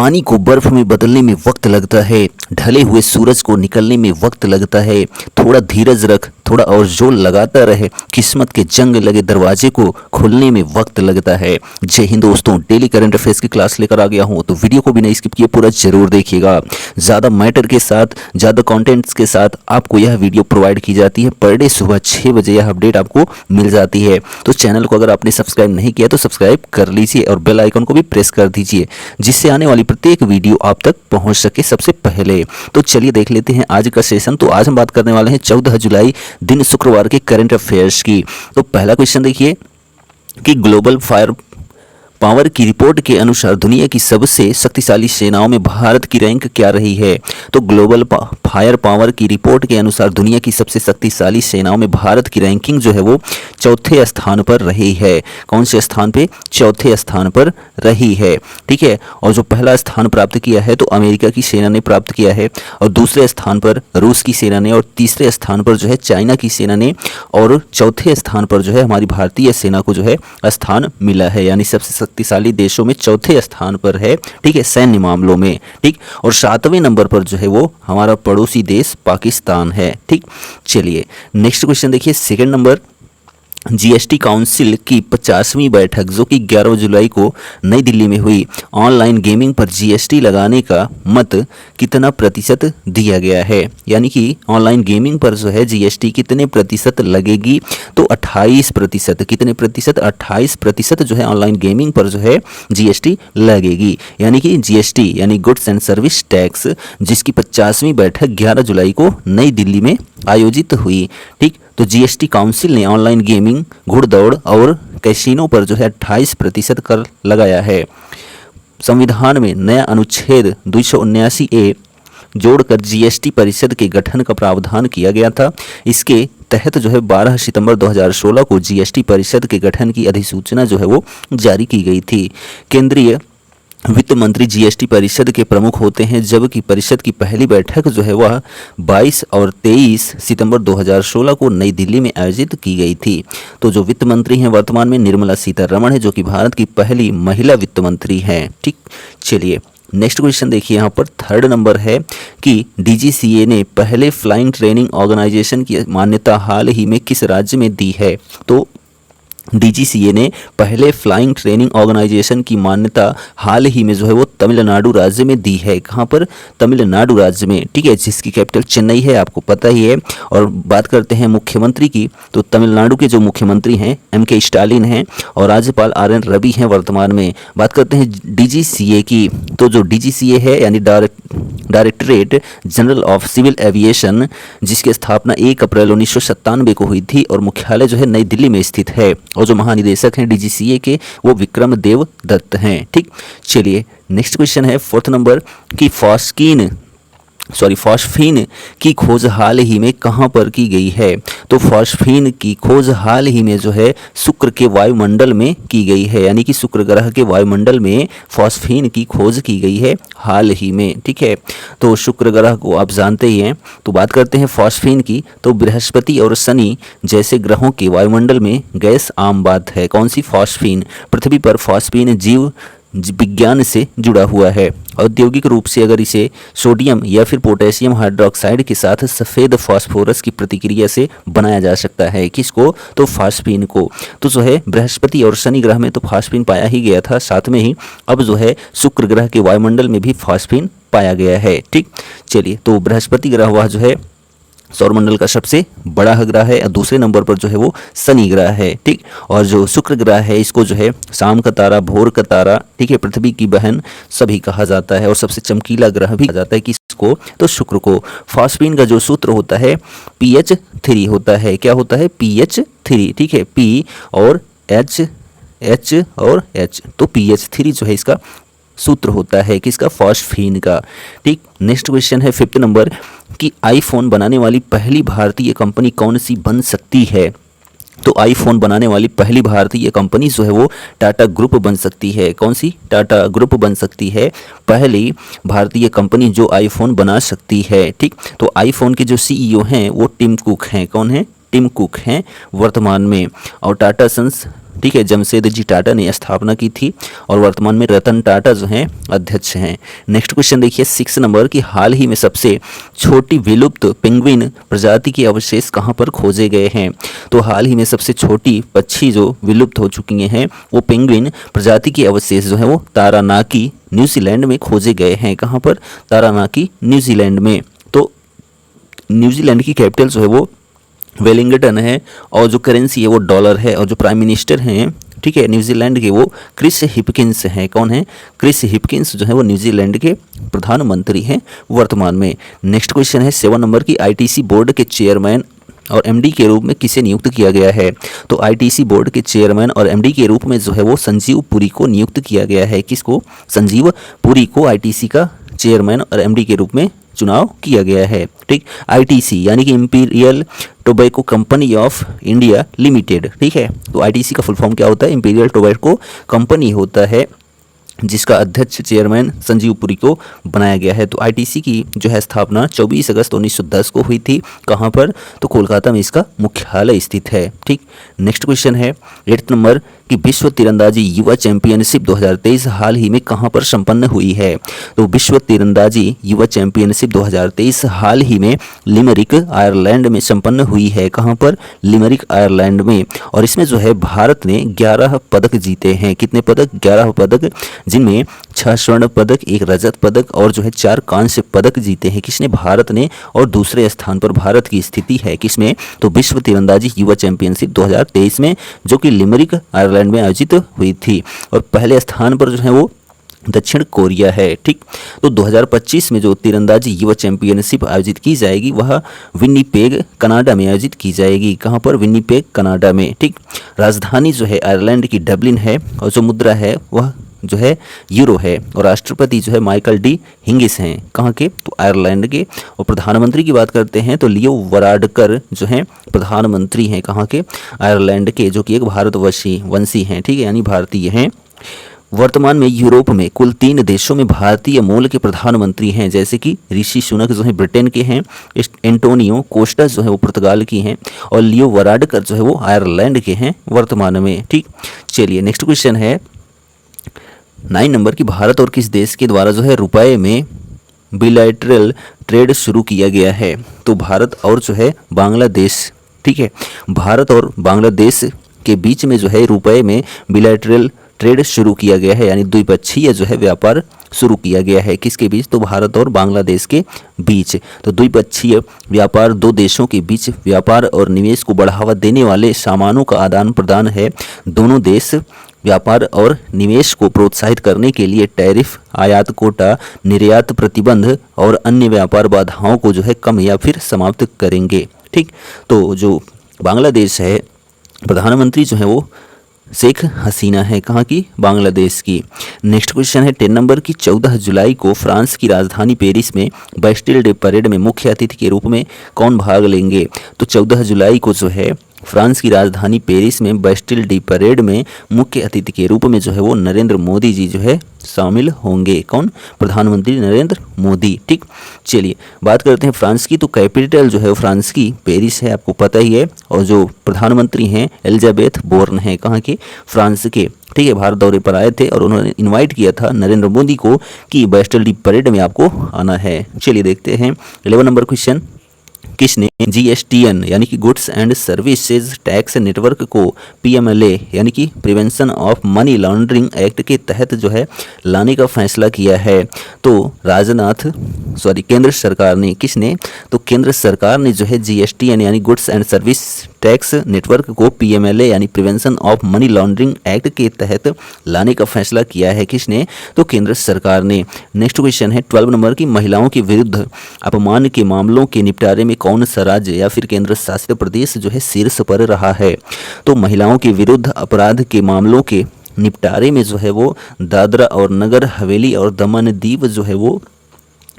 पानी को बर्फ में बदलने में वक्त लगता है, ढले हुए सूरज को निकलने में वक्त लगता है। थोड़ा धीरज रख, थोड़ा और जोर लगाता रहे, किस्मत के जंग लगे दरवाजे को खुलने में वक्त लगता है। जय हिंद दोस्तों, डेली करंट अफेयर्स की क्लास लेकर आ गया हूँ, तो वीडियो को बिना स्किप किए पूरा जरूर देखिएगा। ज़्यादा मैटर के साथ, ज़्यादा कंटेंट्स के साथ आपको यह वीडियो प्रोवाइड की जाती है। पर डे सुबह 6 बजे यह अपडेट आपको मिल जाती है। तो चैनल को अगर आपने सब्सक्राइब नहीं किया तो सब्सक्राइब कर लीजिए और बेल आइकन को भी प्रेस कर दीजिए, जिससे आने वाली प्रत्येक वीडियो आप तक पहुंच सके सबसे पहले। तो चलिए देख लेते हैं आज का सेशन। तो आज हम बात करने वाले हैं 14 जुलाई दिन शुक्रवार के करंट अफेयर्स की। तो पहला क्वेश्चन देखिए कि ग्लोबल फायर पावर की रिपोर्ट के अनुसार दुनिया की सबसे शक्तिशाली सेनाओं में भारत की रैंक क्या रही है। तो ग्लोबल फायर पावर की रिपोर्ट के अनुसार दुनिया की सबसे शक्तिशाली सेनाओं में भारत की रैंकिंग जो है वो चौथे स्थान पर रही है। कौन से स्थान पे? चौथे स्थान पर रही है। ठीक है, और जो पहला स्थान प्राप्त किया है तो अमेरिका की सेना ने प्राप्त किया है, और दूसरे स्थान पर रूस की सेना ने, और तीसरे स्थान पर जो है चाइना की सेना ने, और चौथे स्थान पर जो है हमारी भारतीय सेना को जो है स्थान मिला है। यानी सबसे शक्तिशाली देशों में चौथे स्थान पर है। ठीक है, सैन्य मामलों में। ठीक, और 7वें नंबर पर जो है वो हमारा पड़ोसी देश पाकिस्तान है। ठीक, चलिए नेक्स्ट क्वेश्चन देखिए। सेकंड नंबर, जीएसटी काउंसिल की 50वीं बैठक जो कि 11 जुलाई को नई दिल्ली में हुई, ऑनलाइन गेमिंग पर जीएसटी लगाने का मत कितना प्रतिशत दिया गया है। यानी कि ऑनलाइन गेमिंग पर जो है जीएसटी कितने प्रतिशत लगेगी, तो 28%। कितने प्रतिशत? 28% जो है ऑनलाइन गेमिंग पर जो है जीएसटी लगेगी। यानी कि जीएसटी यानी गुड्स एंड सर्विस टैक्स, जिसकी 50वीं बैठक 11 जुलाई को नई दिल्ली में आयोजित हुई। ठीक, तो जीएसटी काउंसिल ने ऑनलाइन गेमिंग, घुड़दौड़ और कैसीनो पर जो है 28% कर लगाया है। संविधान में नया अनुच्छेद 279A जोड़कर जीएसटी परिषद के गठन का प्रावधान किया गया था। इसके तहत जो है 12 सितंबर 2016 को जीएसटी परिषद के गठन की अधिसूचना जो है वो जारी की गई थी। केंद्रीय वित्त मंत्री जीएसटी परिषद के प्रमुख होते हैं, जबकि परिषद की पहली बैठक जो है वह 22 और 23 सितंबर 2016 को नई दिल्ली में आयोजित की गई थी। तो जो वित्त मंत्री हैं वर्तमान में निर्मला सीतारमण है, जो कि भारत की पहली महिला वित्त मंत्री हैं। ठीक, चलिए नेक्स्ट क्वेश्चन देखिए। यहाँ पर थर्ड नंबर है कि डीजीसीए ने पहले फ्लाइंग ट्रेनिंग ऑर्गेनाइजेशन की मान्यता हाल ही में किस राज्य में दी है। तो डीजीसीए ने पहले फ्लाइंग ट्रेनिंग ऑर्गेनाइजेशन की मान्यता हाल ही में जो है वो तमिलनाडु राज्य में दी है। कहाँ पर? तमिलनाडु राज्य में। ठीक है, जिसकी कैपिटल चेन्नई है, आपको पता ही है। और बात करते हैं मुख्यमंत्री की, तो तमिलनाडु के जो मुख्यमंत्री हैं एमके स्टालिन हैं, और राज्यपाल आरएन रवि हैं वर्तमान में। बात करते हैं डीजीसीए की, तो जो डीजीसीए है यानी directorate general of civil aviation, जिसकी स्थापना 1 अप्रैल 1997 को हुई थी, और मुख्यालय जो है नई दिल्ली में स्थित है। और जो महानिदेशक हैं डीजीसीए के वो विक्रम देव दत्त हैं। ठीक, चलिए नेक्स्ट क्वेश्चन है फोर्थ नंबर कि फॉस्फीन की खोज हाल ही में कहां पर की गई है। तो फॉस्फीन की खोज हाल ही में जो है शुक्र के वायुमंडल में की गई है। यानी कि शुक्र ग्रह के वायुमंडल में फॉस्फीन की खोज की गई है हाल ही में। ठीक है, तो शुक्र ग्रह को आप जानते ही हैं। तो बात करते हैं फॉस्फीन की, तो बृहस्पति और शनि जैसे ग्रहों के वायुमंडल में गैस आम बात है। कौन सी? फॉस्फीन। पृथ्वी पर फॉस्फीन जीव विज्ञान से जुड़ा हुआ है। औद्योगिक रूप से अगर इसे सोडियम या फिर पोटेशियम हाइड्रोक्साइड के साथ सफ़ेद फास्फोरस की प्रतिक्रिया से बनाया जा सकता है। किसको? तो फास्फीन को। तो जो है बृहस्पति और शनि ग्रह में तो फास्फीन पाया ही गया था, साथ में ही अब जो है शुक्र ग्रह के वायुमंडल में भी फास्फीन पाया गया है। ठीक, चलिए तो बृहस्पति ग्रह वह जो है सौरमंडल का सबसे बड़ा ग्रह है, और दूसरे नंबर पर जो है वो शनि ग्रह है। ठीक, और जो शुक्र ग्रह है इसको जो है शाम का तारा, भोर का तारा, ठीक है, पृथ्वी की बहन सभी कहा जाता है, और सबसे चमकीला ग्रह भी कहा जाता है। किसको? तो शुक्र को। फॉस्फीन का जो सूत्र होता है PH3 होता है। क्या होता है? PH3। ठीक है, P और H और H, तो PH3 जो है इसका सूत्र होता है। किसका? फॉस्फीन का। ठीक, नेक्स्ट क्वेश्चन है फिफ्थ नंबर कि आईफोन बनाने वाली पहली भारतीय कंपनी कौन सी बन सकती है। तो आईफोन बनाने वाली पहली भारतीय कंपनी जो है वो टाटा ग्रुप बन सकती है। कौन सी? टाटा ग्रुप बन सकती है पहली भारतीय कंपनी जो आईफोन बना सकती है। ठीक, तो आईफोन के जो CEO हैं वो टिम कुक हैं। कौन है? टिम कुक हैं वर्तमान में। और टाटा सन्स ठीक है, जमशेद जी टाटा ने स्थापना की थी और वर्तमान में रतन टाटा जो हैं अध्यक्ष हैं। नेक्स्ट क्वेश्चन देखिए 6 नंबर की हाल ही में सबसे छोटी विलुप्त पेंगुइन प्रजाति के अवशेष कहाँ पर खोजे गए हैं। तो हाल ही में सबसे छोटी पक्षी जो विलुप्त हो चुकी हैं वो पेंगुइन प्रजाति के अवशेष जो है वो तारानाकी न्यूजीलैंड में खोजे गए हैं। कहाँ पर? तारानाकी न्यूजीलैंड में। तो न्यूजीलैंड की कैपिटल जो है वो वेलिंगटन है और जो करेंसी है वो डॉलर है और जो प्राइम मिनिस्टर हैं, ठीक है, न्यूजीलैंड के वो क्रिस हिपकिंस हैं। कौन है? क्रिस हिपकिंस जो है वो न्यूजीलैंड के प्रधानमंत्री हैं वर्तमान में। नेक्स्ट क्वेश्चन है 7 नंबर की आईटीसी बोर्ड के चेयरमैन और एमडी के रूप में किसे नियुक्त किया गया है। तो आईटीसी बोर्ड के चेयरमैन और एमडी के रूप में जो है वो संजीव पुरी को नियुक्त किया गया है। किसको? संजीव पुरी को आईटीसी का चेयरमैन और एमडी के रूप में चुनाव किया गया है। ठीक, आईटीसी यानी कि imperial tobacco company of India limited. ठीक है, तो आईटीसी का फुल फॉर्म क्या होता है? इंपीरियल टोबैको कंपनी होता है, जिसका अध्यक्ष चेयरमैन संजीव पुरी को बनाया गया है। तो आईटीसी की जो है स्थापना 24 अगस्त 1910 को हुई थी। कहाँ पर? तो कोलकाता में इसका मुख्यालय स्थित है। ठीक, नेक्स्ट क्वेश्चन है 8 नंबर कि विश्व तीरंदाजी युवा चैंपियनशिप 2023 हाल ही में कहाँ पर संपन्न हुई है। तो विश्व तीरंदाजी युवा चैंपियनशिप 2023 हाल ही में लिमरिक आयरलैंड में संपन्न हुई है। कहाँ पर? लिमरिक आयरलैंड में। और इसमें जो है भारत ने 11 पदक जीते हैं। कितने पदक? 11 पदक, जिनमें 6 स्वर्ण पदक, 1 रजत पदक और जो है 4 कांस्य पदक जीते हैं। किसने? भारत ने। और दूसरे स्थान पर भारत की स्थिति है किसमें? तो विश्व तीरंदाजी युवा चैंपियनशिप 2023 में, जो कि लिमरिक आयरलैंड में आयोजित हुई थी। और पहले स्थान पर जो है वो दक्षिण कोरिया है। ठीक, तो 2025 में जो तीरंदाजी युवा चैंपियनशिप आयोजित की जाएगी वह विन्नीपेग कनाडा में आयोजित की जाएगी। कहाँ पर? विन्नीपेग कनाडा में। ठीक, राजधानी जो है आयरलैंड की डबलिन है और जो मुद्रा है वह जो है यूरो है और राष्ट्रपति जो है माइकल डी हिंगिस हैं। कहाँ के? तो आयरलैंड के। और प्रधानमंत्री की बात करते हैं तो लियो वराडकर जो हैं प्रधानमंत्री हैं। कहाँ के? आयरलैंड के, जो कि एक भारतवंशी हैं। ठीक है, यानी भारतीय हैं। वर्तमान में यूरोप में कुल 3 देशों में भारतीय मूल के प्रधानमंत्री हैं, जैसे कि ऋषि सुनक जो है ब्रिटेन के हैं, एंटोनियो कोस्टा जो है वो पुर्तगाल की हैं और लियो वराडकर जो है वो आयरलैंड के हैं वर्तमान में। ठीक, चलिए नेक्स्ट क्वेश्चन है 9 नंबर की भारत और किस देश के द्वारा जो है रुपए में बिलैटरल ट्रेड शुरू किया गया है। तो भारत और जो है बांग्लादेश। ठीक है, भारत और बांग्लादेश के बीच में जो है रुपए में बिलैटरल ट्रेड शुरू किया गया है, यानी द्विपक्षीय जो है व्यापार शुरू किया गया है। किसके बीच? तो भारत और बांग्लादेश के बीच। तो द्विपक्षीय व्यापार 2 देशों के बीच व्यापार और निवेश को बढ़ावा देने वाले सामानों का आदान प्रदान है। दोनों देश व्यापार और निवेश को प्रोत्साहित करने के लिए टैरिफ, आयात कोटा, निर्यात प्रतिबंध और अन्य व्यापार बाधाओं को जो है कम या फिर समाप्त करेंगे। ठीक, तो जो बांग्लादेश है, प्रधानमंत्री जो है वो शेख हसीना है। कहाँ की? बांग्लादेश की। नेक्स्ट क्वेश्चन है 10 नंबर की 14 जुलाई को फ्रांस की राजधानी पेरिस में बैस्टिल डे परेड में मुख्य अतिथि के रूप में कौन भाग लेंगे। तो 14 जुलाई को जो है फ्रांस की राजधानी पेरिस में बैस्टिल डे परेड में मुख्य अतिथि के रूप में जो है वो नरेंद्र मोदी जी जो है शामिल होंगे। कौन? प्रधानमंत्री नरेंद्र मोदी। ठीक, चलिए बात करते हैं फ्रांस की। तो कैपिटल जो है फ्रांस की पेरिस है, आपको पता ही है। और जो प्रधानमंत्री हैं एलिजाबेथ बोर्न है। कहाँ के? फ्रांस के। ठीक है, भारत दौरे पर आए थे और उन्होंने इनवाइट किया था नरेंद्र मोदी को कि बैस्टिल डे परेड में आपको आना है। चलिए देखते हैं 11 नंबर क्वेश्चन। किसने जीएसटीएन यानी कि goods and services tax network को पीएमएलए यानी कि prevention of money laundering act के तहत जो है लाने का फैसला किया है। तो केंद्र सरकार ने। किसने? तो केंद्र सरकार ने जो है जीएसटीएन यानी goods and service tax network को पीएमएलए यानी prevention of money laundering act के तहत लाने का फैसला किया है। किसने? तो केंद्र सरकार ने। नेक्स्ट क्वेश्चन है 12 नंबर की महिलाओं के विरुद्ध अपमान के मामलों के निपटारे में कौन सा राज्य या फिर केंद्र शासित प्रदेश जो है शीर्ष पर रहा है। तो महिलाओं के विरुद्ध अपराध के मामलों के निपटारे में जो है वो दादरा और नगर हवेली और दमन दीव जो है वो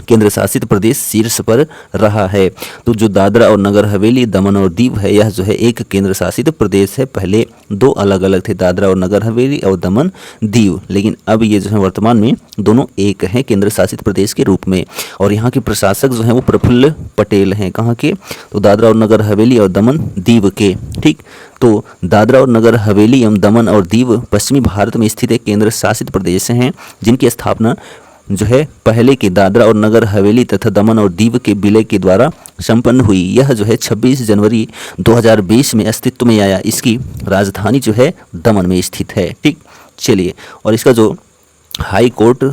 केंद्र शासित प्रदेश शीर्ष पर रहा है। तो जो दादरा और नगर हवेली, दमन और दीव है, यह जो है एक केंद्र शासित प्रदेश है। पहले दो अलग अलग थे, दादरा और नगर हवेली और दमन दीव, लेकिन अब ये जो है वर्तमान में दोनों एक हैं केंद्र शासित प्रदेश के रूप में। और यहाँ के प्रशासक जो हैं वो प्रफुल्ल पटेल हैं। कहाँ के? तो दादरा और नगर हवेली और दमन दीव के। ठीक, तो दादरा और नगर हवेली एवं दमन और दीव पश्चिमी भारत में स्थित एक केंद्र शासित प्रदेश हैं, जिनकी स्थापना जो है पहले के दादरा और नगर हवेली तथा दमन और दीव के विलय के द्वारा संपन्न हुई। यह जो है 26 जनवरी 2020 में अस्तित्व में आया। इसकी राजधानी जो है दमन में स्थित है। ठीक, चलिए, और इसका जो हाई कोर्ट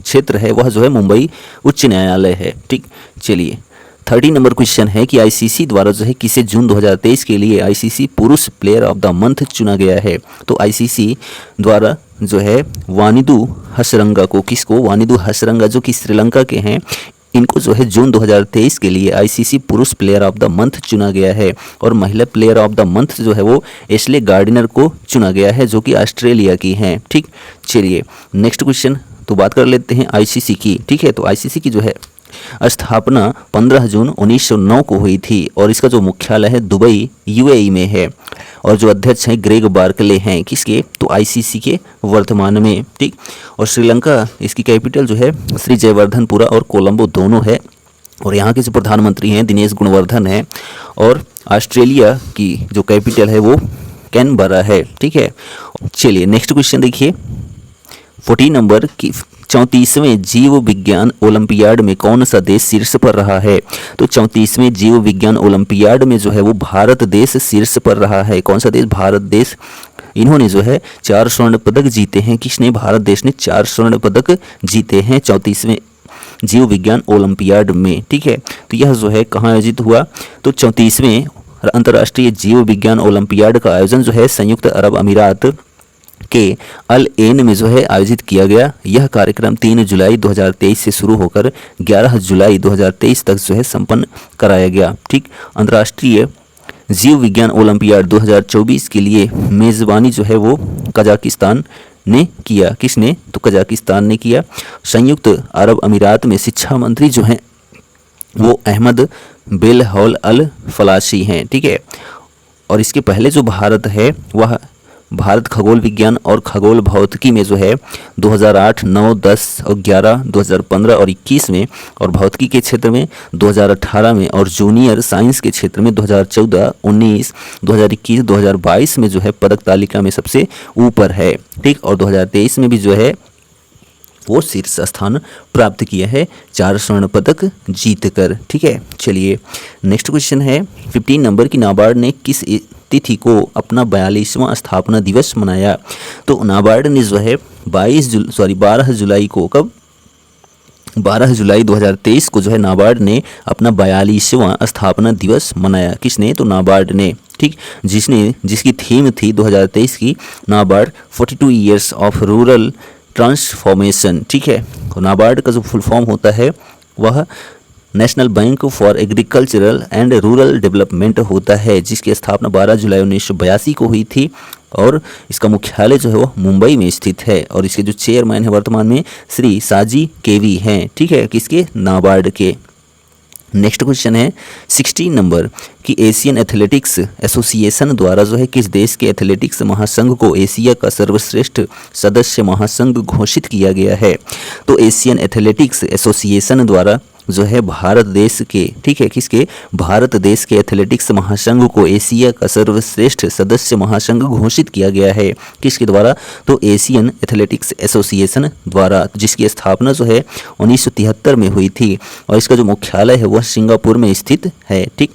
क्षेत्र है वह जो है मुंबई उच्च न्यायालय है। ठीक, चलिए 30 नंबर क्वेश्चन है कि आईसीसी द्वारा जो है किसे जून 2023 के लिए आईसीसी पुरुष प्लेयर ऑफ द मंथ चुना गया है? तो आईसीसी द्वारा जो है वानिदु हसरंगा को, किसको? वानिदु हसरंगा जो कि श्रीलंका के हैं, इनको जो है जून 2023 के लिए आईसीसी पुरुष प्लेयर ऑफ द मंथ चुना गया है। और महिला प्लेयर ऑफ द मंथ जो है वो एशले गार्डिनर को चुना गया है, जो कि ऑस्ट्रेलिया की हैं। ठीक, चलिए नेक्स्ट क्वेश्चन तो बात कर लेते हैं आईसीसी की। ठीक है, तो आईसीसी की जो है स्थापना 15 जून 1909 को हुई थी और इसका जो मुख्यालय है दुबई यूएई में है। और जो अध्यक्ष हैं ग्रेग बार्कले हैं, किसके? तो आईसीसी के वर्तमान में। ठीक, और श्रीलंका इसकी कैपिटल जो है श्री जयवर्धनपुरा और कोलंबो दोनों है। और यहाँ के जो प्रधानमंत्री हैं दिनेश गुणवर्धन हैं। और ऑस्ट्रेलिया की जो कैपिटल है वो कैनबरा है। ठीक है, चलिए नेक्स्ट क्वेश्चन देखिए 14 नंबर की 34वें जीव विज्ञान ओलंपियाड में कौन सा देश शीर्ष पर रहा है? तो 34वें जीव विज्ञान ओलंपियाड में जो है वो भारत देश शीर्ष पर रहा है। कौन सा देश? भारत देश। इन्होंने जो है 4 स्वर्ण पदक जीते हैं। किसने? भारत देश ने 4 स्वर्ण पदक जीते हैं 34वें जीव विज्ञान ओलंपियाड में। ठीक है, तो यह जो है कहाँ आयोजित हुआ? तो 34वें अंतर्राष्ट्रीय जीव विज्ञान ओलंपियाड का आयोजन जो है संयुक्त अरब अमीरात के अल एन में जो है आयोजित किया गया। यह कार्यक्रम 3 जुलाई 2023 से शुरू होकर 11 जुलाई 2023 तक जो है संपन्न कराया गया। ठीक, अंतर्राष्ट्रीय जीव विज्ञान ओलंपियाड 2024 के लिए मेज़बानी जो है वो कजाकिस्तान ने किया। किसने? तो कजाकिस्तान ने किया। संयुक्त अरब अमीरात में शिक्षा मंत्री जो हैं वो अहमद बेलहौल अल फलाशी हैं। ठीक है, और इसके पहले जो भारत है वह भारत खगोल विज्ञान और खगोल भौतिकी में जो है 2008, 9, 10 और 11, 2015 और 21 में, और भौतिकी के क्षेत्र में 2018 में, और जूनियर साइंस के क्षेत्र में 2014, 19, 2021, 2022 में जो है पदक तालिका में सबसे ऊपर है। ठीक, और 2023 में भी जो है वो शीर्ष स्थान प्राप्त किया है 4 स्वर्ण पदक जीतकर। ठीक है, चलिए नेक्स्ट क्वेश्चन है 15 नंबर की नाबार्ड ने किस तिथि को अपना 42वां स्थापना दिवस मनाया? तो नाबार्ड ने जो है 12 जुलाई को, कब? 12 जुलाई 2023 को जो है नाबार्ड ने अपना 42वां स्थापना दिवस मनाया। किसने? तो नाबार्ड ने। ठीक, जिसकी थीम थी 2023 की NABARD 42 years of rural transformation. ठीक है, तो नाबार्ड का जो फुल फॉर्म होता है वह national bank for agricultural and rural development होता है, जिसकी स्थापना 12 जुलाई 1982 को हुई थी। और इसका मुख्यालय जो है वो मुंबई में स्थित है। और इसके जो चेयरमैन है वर्तमान में श्री साजी केवी हैं। ठीक है, किसके? नाबार्ड के। नेक्स्ट क्वेश्चन है 16 नंबर कि एशियन एथलेटिक्स एसोसिएशन द्वारा जो है किस देश के एथलेटिक्स महासंघ को एशिया का सर्वश्रेष्ठ सदस्य महासंघ घोषित किया गया है? तो एशियन एथलेटिक्स एसोसिएशन द्वारा जो है भारत देश के, ठीक है, किसके? भारत देश के एथलेटिक्स महासंघ को एशिया का सर्वश्रेष्ठ सदस्य महासंघ घोषित किया गया है। किसके द्वारा? तो एशियन एथलेटिक्स एसोसिएशन द्वारा, जिसकी स्थापना जो है 1973 में हुई थी। और इसका जो मुख्यालय है वह सिंगापुर में स्थित है। ठीक,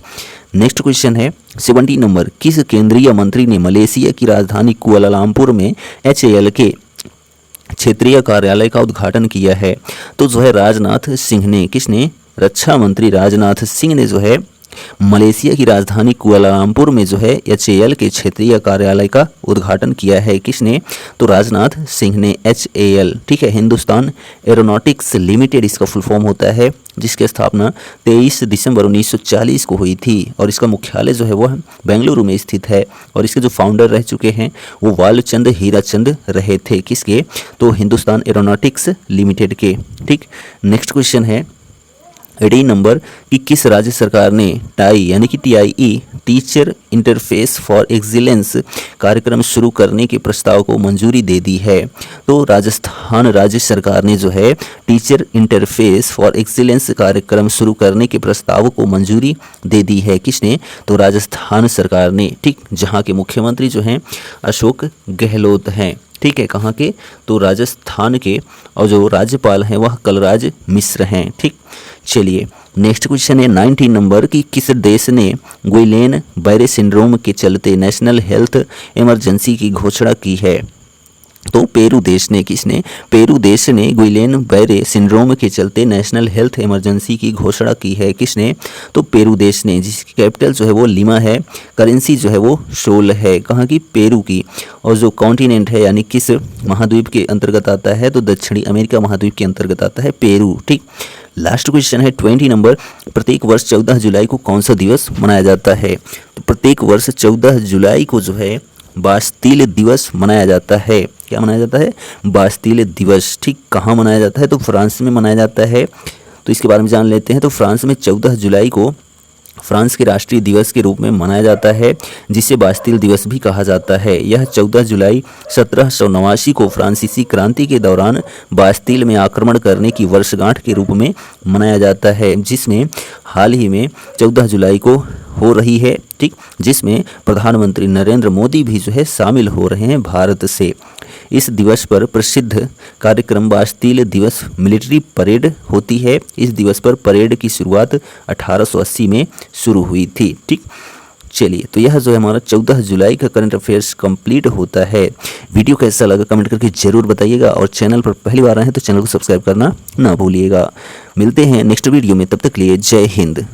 नेक्स्ट क्वेश्चन है 17 नंबर किस केंद्रीय मंत्री ने मलेशिया की राजधानी कुआलालंपुर में HAL के क्षेत्रीय कार्यालय का उद्घाटन किया है? तो जो है राजनाथ सिंह ने। किसने? रक्षा मंत्री राजनाथ सिंह ने जो है मलेशिया की राजधानी कुआलालंपुर में जो है HAL के क्षेत्रीय कार्यालय का उद्घाटन किया है किसने? तो राजनाथ सिंह ने। HAL ठीक है, हिंदुस्तान एरोनॉटिक्स लिमिटेड इसका फुल फॉर्म होता है, जिसकी स्थापना 23 दिसंबर 1940 को हुई थी और इसका मुख्यालय जो है वह बेंगलुरु में स्थित है। और इसके जो फाउंडर रह चुके हैं वो वालचंद हीराचंद रहे थे। किसके? तो हिंदुस्तान एरोनॉटिक्स लिमिटेड के। ठीक, नेक्स्ट क्वेश्चन है 18 नंबर कि किस राज्य सरकार ने टाई यानी कि TIE teacher interface for excellence कार्यक्रम शुरू करने के प्रस्ताव को मंजूरी दे दी है? तो राजस्थान राज्य सरकार ने जो है टीचर इंटरफेस फॉर एक्सीलेंस कार्यक्रम शुरू करने के प्रस्ताव को मंजूरी दे दी है। किसने? तो राजस्थान सरकार ने। ठीक, जहां के मुख्यमंत्री जो हैं अशोक गहलोत हैं। ठीक है, कहाँ के? तो राजस्थान के। और जो राज्यपाल हैं वह कलराज मिश्र हैं। ठीक, चलिए नेक्स्ट क्वेश्चन है 19 नंबर कि किस देश ने गुइलेन बैरे सिंड्रोम के चलते नेशनल हेल्थ इमरजेंसी की घोषणा की है? तो पेरू देश ने। किसने? पेरू देश ने गुइलेन बैरे सिंड्रोम के चलते नेशनल हेल्थ इमरजेंसी की घोषणा की है। किसने? तो पेरू देश ने, जिसकी कैपिटल जो है वो लिमा है, करेंसी जो है वो सोल है। कहाँ की? पेरू की। और जो कॉन्टिनेंट है यानी किस महाद्वीप के अंतर्गत आता है? तो दक्षिणी अमेरिका महाद्वीप के अंतर्गत आता है पेरू। ठीक, लास्ट क्वेश्चन है 20 नंबर, प्रत्येक वर्ष 14 जुलाई को कौन सा दिवस मनाया जाता है? तो प्रत्येक वर्ष 14 जुलाई को जो है बास्तील दिवस मनाया जाता है। क्या मनाया जाता है? बास्तील दिवस। ठीक, कहाँ मनाया जाता है? तो फ्रांस में मनाया जाता है। तो इसके बारे में जान लेते हैं। तो फ्रांस में 14 जुलाई को फ्रांस के राष्ट्रीय दिवस के रूप में मनाया जाता है, जिसे बास्तील दिवस भी कहा जाता है। यह 14 जुलाई 1789 को फ्रांसीसी क्रांति के दौरान बास्तील में आक्रमण करने की वर्षगांठ के रूप में मनाया जाता है, जिसमें हाल ही में 14 जुलाई को हो रही है। ठीक, जिसमें प्रधानमंत्री नरेंद्र मोदी भी जो है शामिल हो रहे हैं भारत से। इस दिवस पर प्रसिद्ध कार्यक्रम बास्तील दिवस मिलिट्री परेड होती है। इस दिवस पर परेड की शुरुआत 1880 में शुरू हुई थी। ठीक, चलिए तो यह जो है हमारा 14 जुलाई का करंट अफेयर्स कंप्लीट होता है। वीडियो कैसा लगा कमेंट करके जरूर बताइएगा और चैनल पर पहली बार आए हैं तो चैनल को सब्सक्राइब करना ना भूलिएगा। मिलते हैं नेक्स्ट वीडियो में, तब तक के लिए जय हिंद।